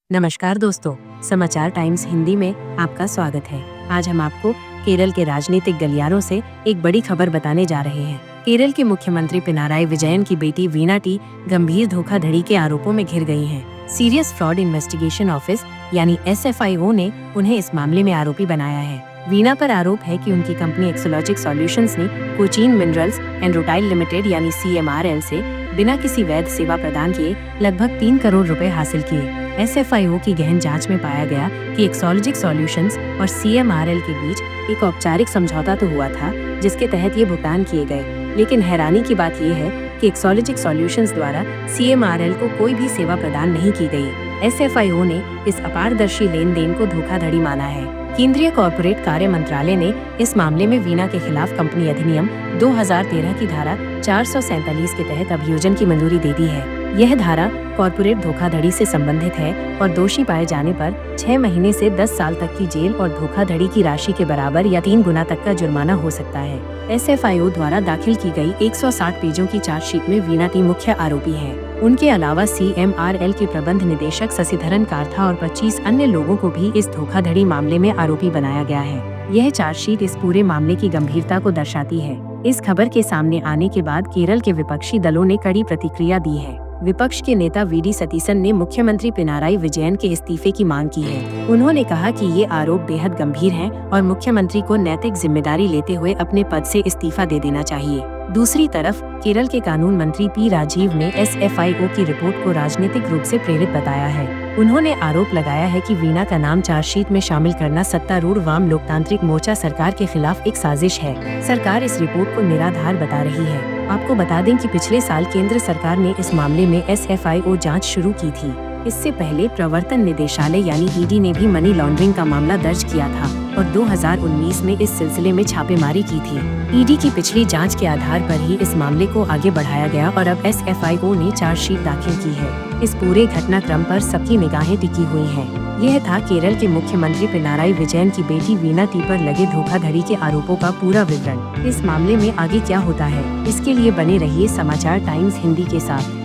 नमस्कार दोस्तों, समाचार टाइम्स हिंदी में आपका स्वागत है। आज हम आपको केरल के राजनीतिक गलियारों से एक बड़ी खबर बताने जा रहे हैं। केरल के मुख्यमंत्री पिनाराई विजयन की बेटी वीना टी गंभीर धोखाधड़ी के आरोपों में घिर गई हैं। सीरियस फ्रॉड इन्वेस्टिगेशन ऑफिस यानी SFIO ने उन्हें इस मामले में आरोपी बनाया है। वीना पर आरोप है कि उनकी कंपनी एक्सोलॉजिक सॉल्यूशंस ने Cochin minerals and rutile limited यानी CMRL से बिना किसी वैध सेवा प्रदान किए लगभग 3 करोड़ रुपए हासिल किए। SFIO की गहन जांच में पाया गया कि एक्सोलॉजिक सॉल्यूशंस और CMRL के बीच एक औपचारिक समझौता तो हुआ था, जिसके तहत ये भुगतान किए गए। लेकिन हैरानी की बात यह है कि एक्सोलॉजिक सॉल्यूशंस द्वारा CMRL को कोई भी सेवा प्रदान नहीं की गई। SFIO ने इस अपारदर्शी लेन देन को धोखाधड़ी माना है। केंद्रीय कॉर्पोरेट कार्य मंत्रालय ने इस मामले में वीना के खिलाफ कंपनी अधिनियम 2013 की धारा 447 के तहत अभियोजन की मंजूरी दे दी है। यह धारा कॉर्पोरेट धोखाधड़ी से संबंधित है और दोषी पाए जाने पर 6 महीने से 10 साल तक की जेल और धोखाधड़ी की राशि के बराबर या 3 गुना तक का जुर्माना हो सकता है। SFIO द्वारा दाखिल की गई 160 पेजों की चार्जशीट में वीना टी मुख्य आरोपी है। उनके अलावा CMRL के प्रबंध निदेशक शशिधरन काथा और 25 अन्य लोगों को भी इस धोखाधड़ी मामले में आरोपी बनाया गया है। यह चार्जशीट इस पूरे मामले की गंभीरता को दर्शाती है। इस खबर के सामने आने के बाद केरल के विपक्षी दलों ने कड़ी प्रतिक्रिया दी है। विपक्ष के नेता VD सतीसन ने मुख्यमंत्री पिनाराई विजयन के इस्तीफे की मांग की है। उन्होंने कहा कि ये आरोप बेहद गंभीर हैं और मुख्यमंत्री को नैतिक जिम्मेदारी लेते हुए अपने पद से इस्तीफा दे देना चाहिए। दूसरी तरफ केरल के कानून मंत्री P राजीव ने SFIO की रिपोर्ट को राजनीतिक रूप से प्रेरित बताया है। उन्होंने आरोप लगाया है कि वीना का नाम चार्जशीट में शामिल करना सत्तारूढ़ वाम लोकतांत्रिक मोर्चा सरकार के खिलाफ एक साजिश है। सरकार इस रिपोर्ट को निराधार बता रही है। आपको बता दें कि पिछले साल केंद्र सरकार ने इस मामले में SFIO जांच शुरू की थी। इससे पहले प्रवर्तन निदेशालय यानी ED ने भी मनी लॉन्ड्रिंग का मामला दर्ज किया था और 2019 में इस सिलसिले में छापेमारी की थी। ED की पिछली जांच के आधार पर ही इस मामले को आगे बढ़ाया गया और अब SFIO ने चार्जशीट दाखिल की है। इस पूरे घटनाक्रम पर सबकी निगाहें टिकी हुई हैं। यह था केरल के मुख्यमंत्री पिनाराई विजयन की बेटी वीना टी पर लगे धोखाधड़ी के आरोपों का पूरा विवरण। इस मामले में आगे क्या होता है, इसके लिए बने रहिए समाचार टाइम्स हिंदी के साथ।